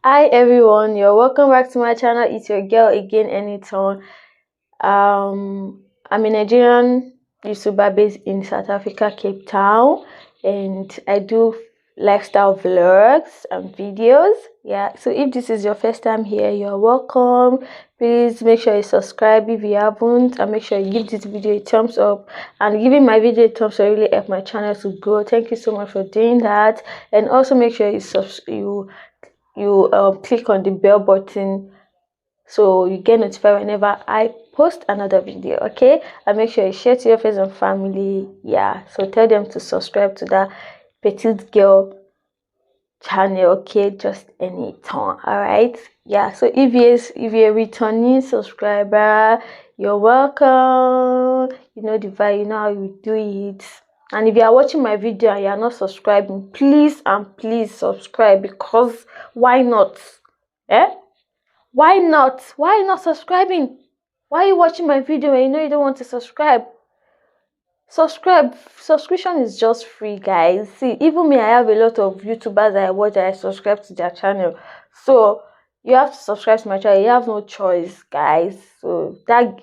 Hi everyone, you're welcome back to my channel. It's your girl again, Enitan. I'm a Nigerian YouTuber based in South Africa, Cape Town, and I do lifestyle vlogs and videos. Yeah, so if this is your first time here, you're welcome. Please make sure you subscribe if you haven't, and make sure you give this video a thumbs up. And giving my video a thumbs up really help my channel to grow. Thank you so much for doing that. And also make sure you click on the bell button so you get notified whenever I post another video. Okay, and make sure you share to your friends and family. Yeah, so tell them to subscribe to that petite girl channel. Okay, Just Enitan. All right, yeah, so if you're a returning subscriber, you're welcome. You know the vibe, you know how you do it. And if you are watching my video and you are not subscribing, please and please subscribe, because why not? Why not? Why not subscribing? Why are you watching my video and you know you don't want to subscribe? Subscription is just free, guys. See, even me, I have a lot of YouTubers that I watch that I subscribe to their channel. So you have to subscribe to my channel. You have no choice, guys. So that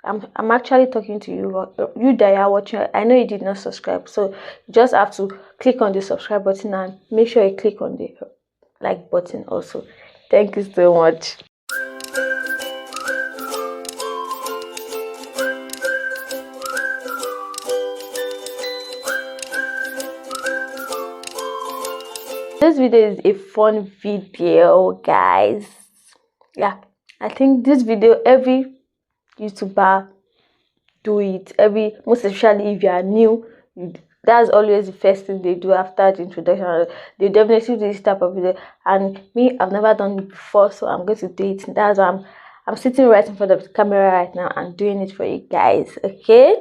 I'm actually talking to you that are watching. I know you did not subscribe, so you just have to click on the subscribe button and make sure you click on the like button also. Thank you so much. This video is a fun video, guys. Yeah, I think this video every YouTuber do it. Most especially if you are new, that's always the first thing they do after the introduction. They definitely do this type of video, and me, I've never done it before, so I'm going to do it. That's why I'm sitting right in front of the camera right now and doing it for you guys. Okay,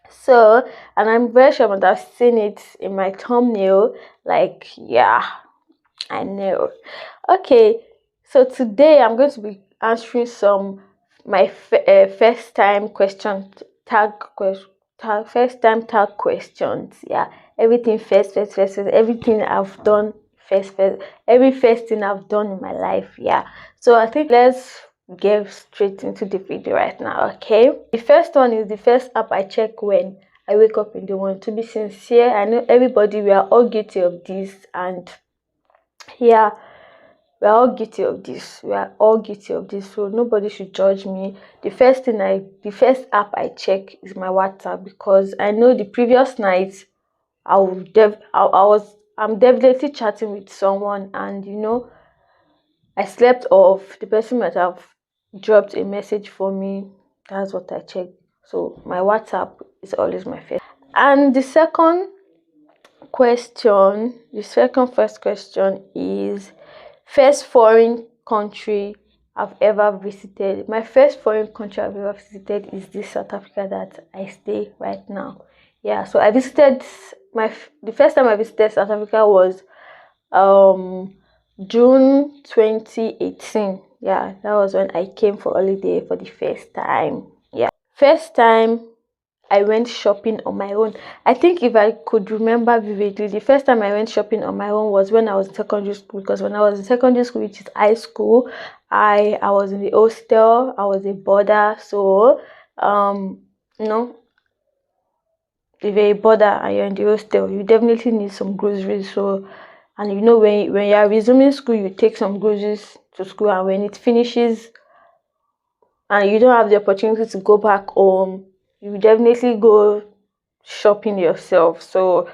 so, and I'm very sure that I've seen it in my thumbnail. Like, yeah, I know. Okay, so today I'm going to be answering some my first time question tag first time tag questions. Yeah, everything first, everything I've done first, every first thing I've done in my life. Yeah, so I think let's get straight into the video right now. Okay, the first one is the first app I check when I wake up in the morning. To be sincere, I know everybody, we are all guilty of this, and yeah, we are all guilty of this. We are all guilty of this, so nobody should judge me. The first app I check is my WhatsApp, because I know the previous night I'm definitely chatting with someone, and you know, I slept off. The person might have dropped a message for me. That's what I check. So my WhatsApp is always my first. And the first question is first foreign country I've ever visited. My first foreign country I've ever visited is this South Africa that I stay right now. Yeah, so I visited the first time I visited South Africa was June 2018. Yeah, that was when I came for holiday for the first time. Yeah, first time I went shopping on my own. I think if I could remember vividly, the first time I went shopping on my own was when I was in secondary school. Because when I was in secondary school, which is high school, I was in the hostel. I was a boarder. So you know, if you're a boarder and you're in the hostel, you definitely need some groceries. So, and you know, when you are resuming school, you take some groceries to school, and when it finishes and you don't have the opportunity to go back home, you definitely go shopping yourself. So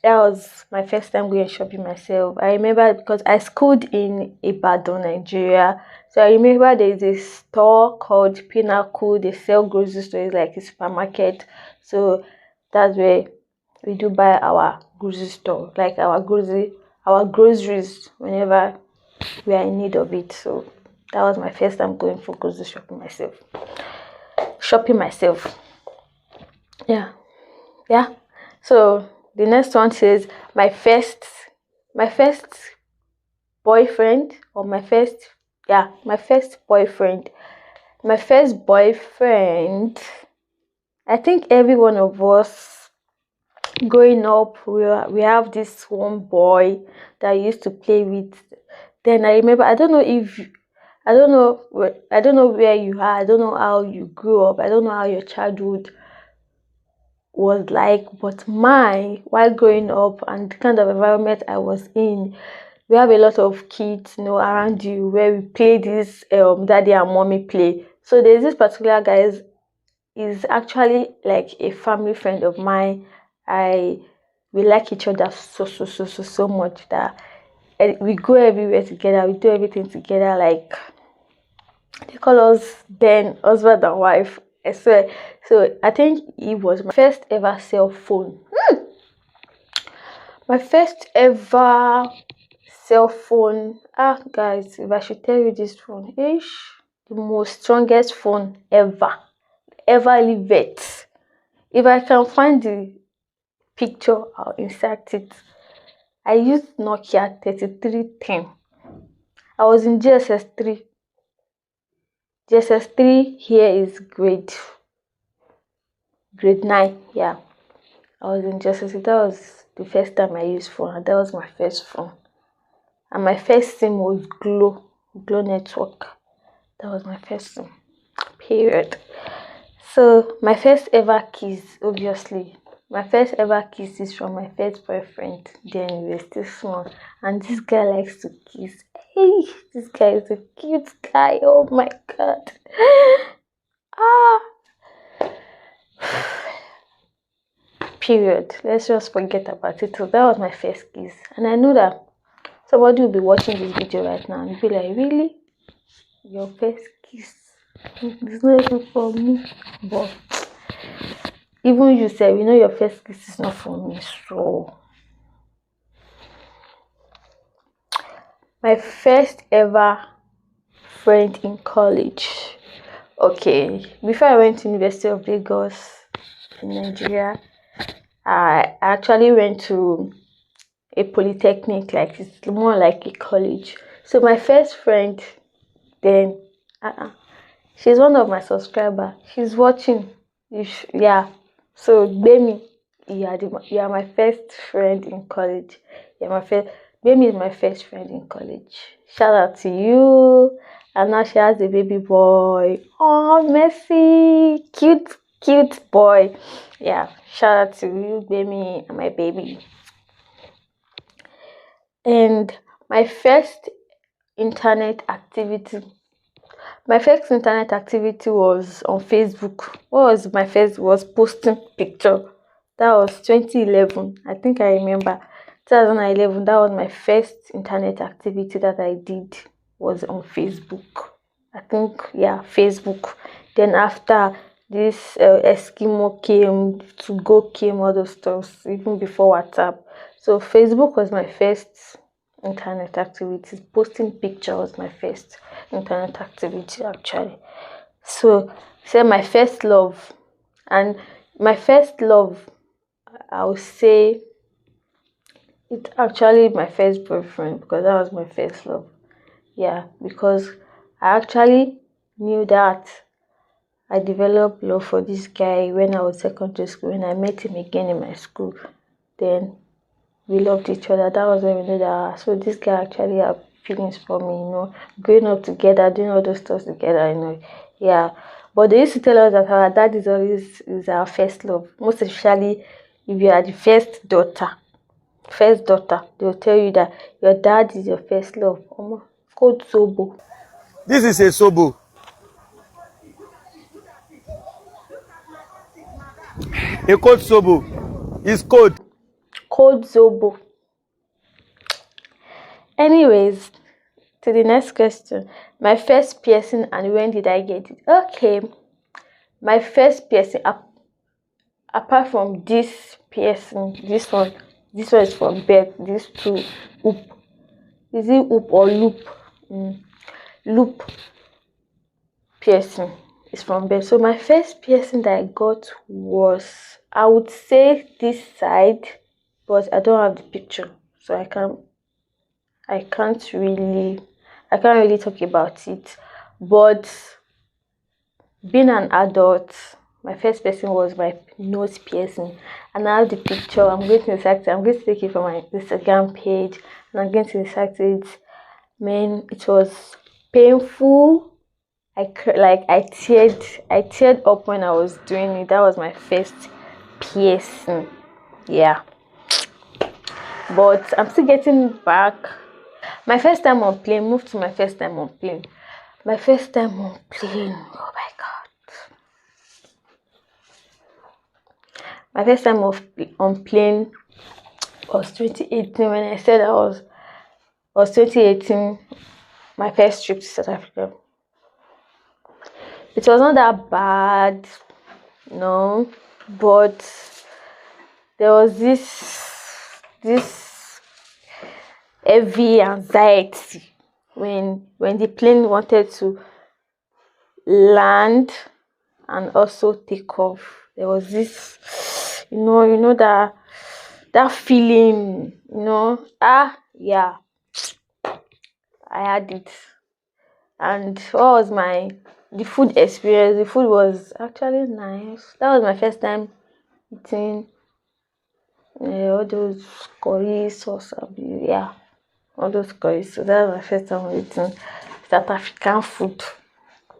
that was my first time going shopping myself. I remember because I schooled in Ibadan, Nigeria. So I remember there's a store called Pinnacle. They sell grocery stores, like a supermarket. So that's where we do buy our grocery store, like our groceries whenever we are in need of it. So that was my first time going for grocery shopping myself. Yeah. So the next one says my first boyfriend, or my first boyfriend. My first boyfriend, I think every one of us growing up, we have this one boy that I used to play with. Then I remember, I don't know where you are. I don't know how you grew up. I don't know how your childhood was like, but while growing up and the kind of environment I was in, we have a lot of kids, around you where we play this daddy and mommy play. So there's this particular guy is actually like a family friend of mine. We like each other so much that we go everywhere together. We do everything together. Like they call us then husband and wife. I swear. So I think it was my first ever cell phone. My first ever cell phone. Guys, if I should tell you this phone, the most strongest phone ever lived it. If I can find the picture, I'll insert it. I used Nokia 3310. I was in GSS 3. GSS 3 here is grade 9. Yeah, I was in GSS. That was the first time I used phone, and that was my first phone. And my first SIM was Glow Network. That was my first SIM. Period. So my first ever kiss, obviously. My first ever kiss is from my first boyfriend. Then we were still small. And this guy likes to kiss. Hey, this guy is a cute guy. Oh my god. Period. Let's just forget about it. So that was my first kiss. And I know that somebody will be watching this video right now and be like, really? Your first kiss? It's not even for me. But even you said, your first kiss is not for me. So my first ever friend in college. Okay, before I went to University of Lagos in Nigeria, I actually went to a polytechnic. Like, it's more like a college. So my first friend then, she's one of my subscribers. She's watching. So Bemi, you are my first friend in college. Bemi is my first friend in college. Shout out to you. And now she has a baby boy. Oh, Messi, cute boy. Yeah, shout out to you, Bemi, and my baby. And my first internet activity was on Facebook. What was my first? Was posting picture. That was 2011. I think I remember 2011. That was my first internet activity that I did, was on Facebook. I think, Facebook. Then after this, Eskimo came, to go came, all those stuff, even before WhatsApp. So Facebook was my first internet activity. Posting picture was my first internet activity, actually. So my first love, and my first love, I would say it's actually my first boyfriend, because that was my first love. Yeah, because I actually knew that I developed love for this guy when I was secondary school. When I met him again in my school, then we loved each other. That was when we knew that. So this guy actually had feelings for me, growing up together, doing all those stuff together, Yeah. But they used to tell us that our dad is our first love. Most especially if you are the first daughter, they will tell you that your dad is your first love. Code Zobo. This is a Sobo. A code Sobo is code. Code Zobo. Anyways, to the next question. My first piercing, and when did I get it? Okay. My first piercing, apart from this piercing, this one is from birth. These two, hoop. Is it hoop or loop? Loop piercing is from birth. So my first piercing that I got was, I would say, this side, but I don't have the picture, so I can't really talk about it. But being an adult, my first piercing was my nose piercing. and I have the picture. I'm going to recite it. I'm going to take it from my Instagram page, and I'm going to recite it. Man, it was painful. I teared up when I was doing it. That was my first piercing. Yeah, but I'm still getting back. My first time on plane. Move to my first time on plane. My first time on plane. Oh my god. My first time on plane was 2018. When I said was 2018. My first trip to South Africa. It was not that bad, no, but there was this heavy anxiety when the plane wanted to land and also take off. There was this, that feeling, yeah, I had it. And what was the food experience? The food was actually nice. That was my first time eating all those curry sauce. Yeah, all those curry. So that was my first time eating South African food,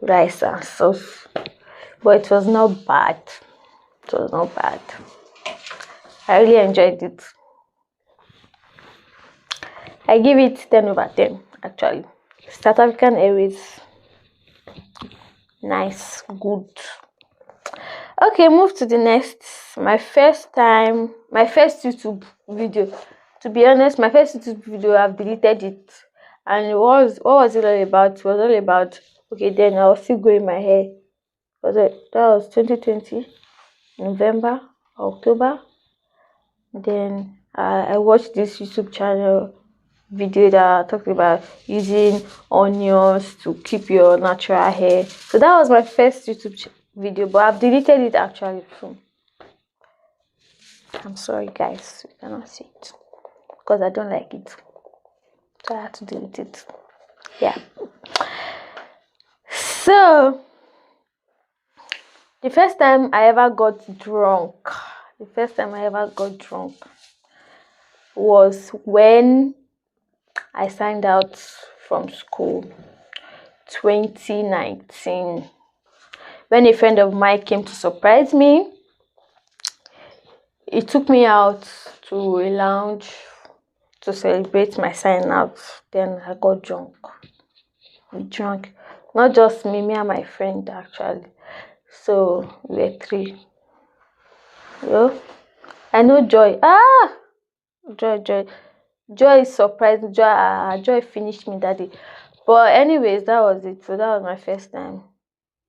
rice and sauce. But it was not bad. It was not bad. I really enjoyed it. I give it 10 over 10 actually. South African Airways. Nice, good. Okay, move to the next. My first YouTube video. To be honest, my first YouTube video, I've deleted it. And what was it all about? It was all about, okay, then I was still growing my hair. That was 2020, November, October. Then I watched this YouTube channel video that talked about using onions to keep your natural hair. So that was my first YouTube video, but I've deleted it actually. So I'm sorry guys, you cannot see it because I don't like it, so I had to delete it. Yeah, so the first time I ever got drunk was when I signed out from school, 2019, when a friend of mine came to surprise me. He took me out to a lounge to celebrate my sign out. Then I got drunk. We drank, not just me and my friend actually. So we were three. I know Joy. Joy surprised me. Joy finished me that day. But anyways, that was it. So that was my first time.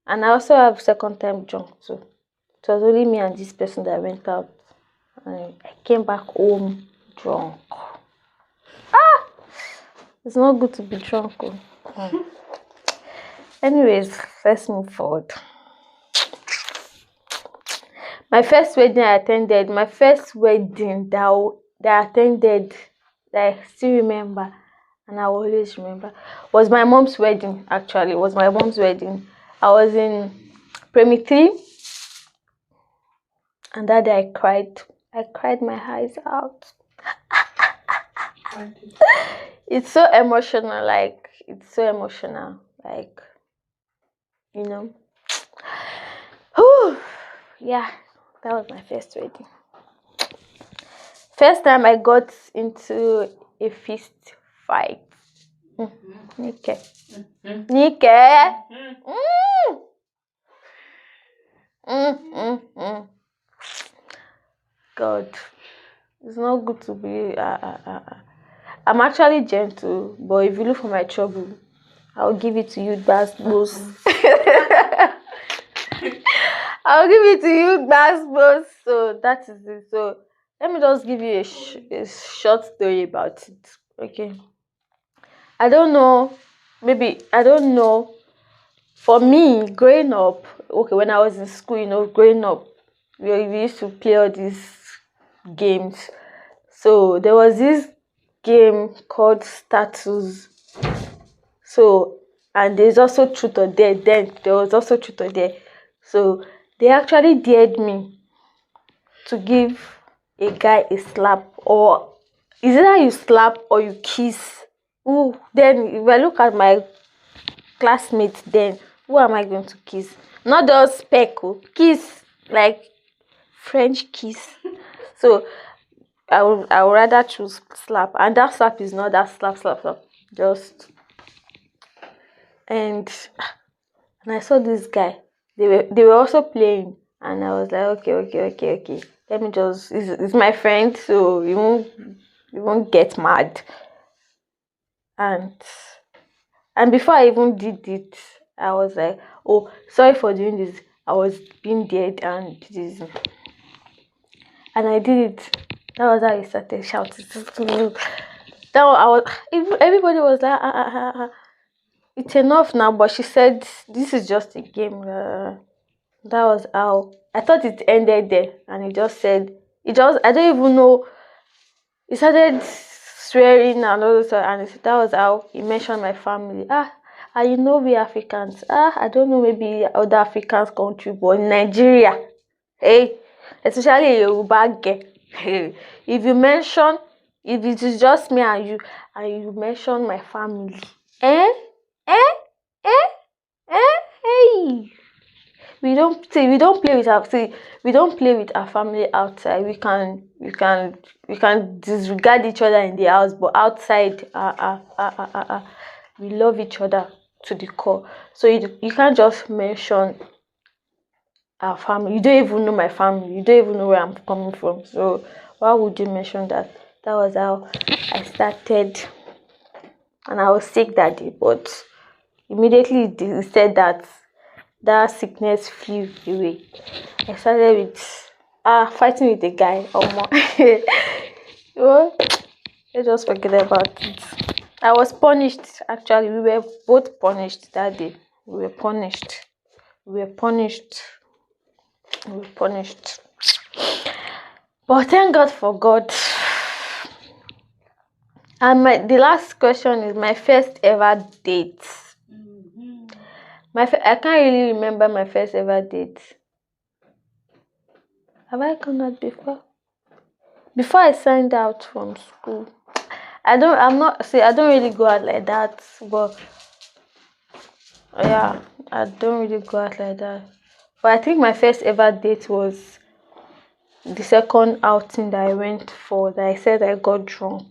And I also have second time drunk too. It was only me and this person that went out. And I came back home drunk. It's not good to be drunk. Anyways, let's move forward. My first wedding that I attended that I still remember and I always remember was my mom's wedding. Actually, it was my mom's wedding. I was in Premi 3 and that day I cried my eyes out. It's so emotional, yeah, that was my first wedding. First time I got into a fist fight. Nike. God, it's not good to be. I'm actually gentle, but if you look for my trouble, I'll give it to you, Basbos. I'll give it to you, Basbos. So that is it. So let me just give you a short story about it. Okay. I don't know. For me, growing up, okay, when I was in school, growing up, we used to play all these games. So there was this game called Status. So, and there's also Truth or Dare. Then there was also Truth or Dare. So they actually dared me to give a guy a slap, or is it that you slap or you kiss? Ooh, then if I look at my classmates, then who am I going to kiss? Not just peck, kiss, like French kiss. So I would rather choose slap, and that slap is not that slap, just. And I saw this guy. They were also playing, and I was like, okay. Let me just. It's my friend, so you won't get mad. And before I even did it, I was like, oh, sorry for doing this. I was being dead and this, and I did it. That was how he started shouting. That I was. Everybody was like, it's enough now. But she said, this is just a game. That was how I thought it ended there, and he just said, I don't even know. He started swearing and all that, and that was how he mentioned my family. And you know we Africans. I don't know, maybe other Africans country, but in Nigeria, hey, especially Yoruba girl, hey, if it is just me and you mention my family, eh, eh, eh, hey. We don't play with our family outside. We can disregard each other in the house, but outside, we love each other to the core. So you can't just mention our family. You don't even know my family. You don't even know where I'm coming from. So why would you mention that? That was how I started, and I was sick that day. But immediately he said that sickness flew away. I started with fighting with a guy. Well, let's just forget about it. I was punished. Actually, we were both punished that day. We were punished. But thank God for God. And the last question is my first ever date. I can't really remember my first ever date. Have I gone out before? Before I signed out from school. I don't really go out like that, but yeah, I don't really go out like that. But I think my first ever date was the second outing that I went for, that I said I got drunk.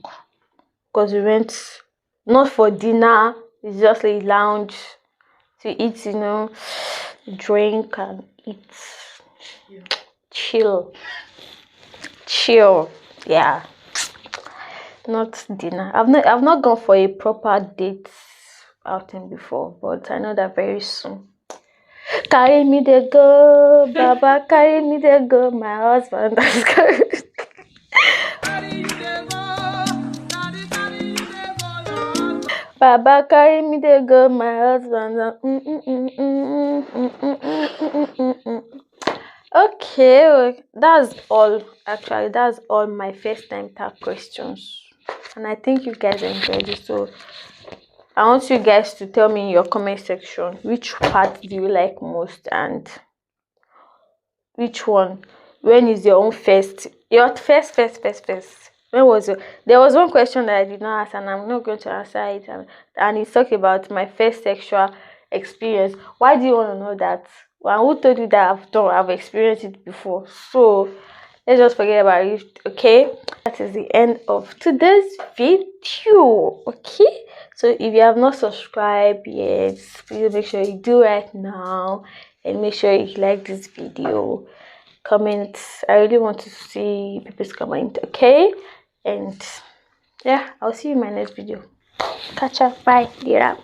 Because we went not for dinner, it's just a lounge to eat, drink and eat. Chill. Yeah. Not dinner. I've not gone for a proper date outing before, but I know that very soon. Carry me there go, Baba, carry me there go, my husband. Baba, carry me there go, my husband. Okay, that's all. Actually, that's all my first time tag questions, and I think you guys enjoyed it. So I want you guys to tell me in your comment section which part do you like most, and which one. When is your own first? Your first. When was it? There was one question that I did not answer, and I'm not going to answer it. And it's talking about my first sexual experience. Why do you want to know that? Well, who told you that I've experienced it before? So let's just forget about it. Okay, that is the end of today's video. Okay, so if you have not subscribed yet, please make sure you do right now, and make sure you like this video. Comment. I really want to see people's comment. Okay, and yeah, I'll see you in my next video. Catch up. Bye. Dear.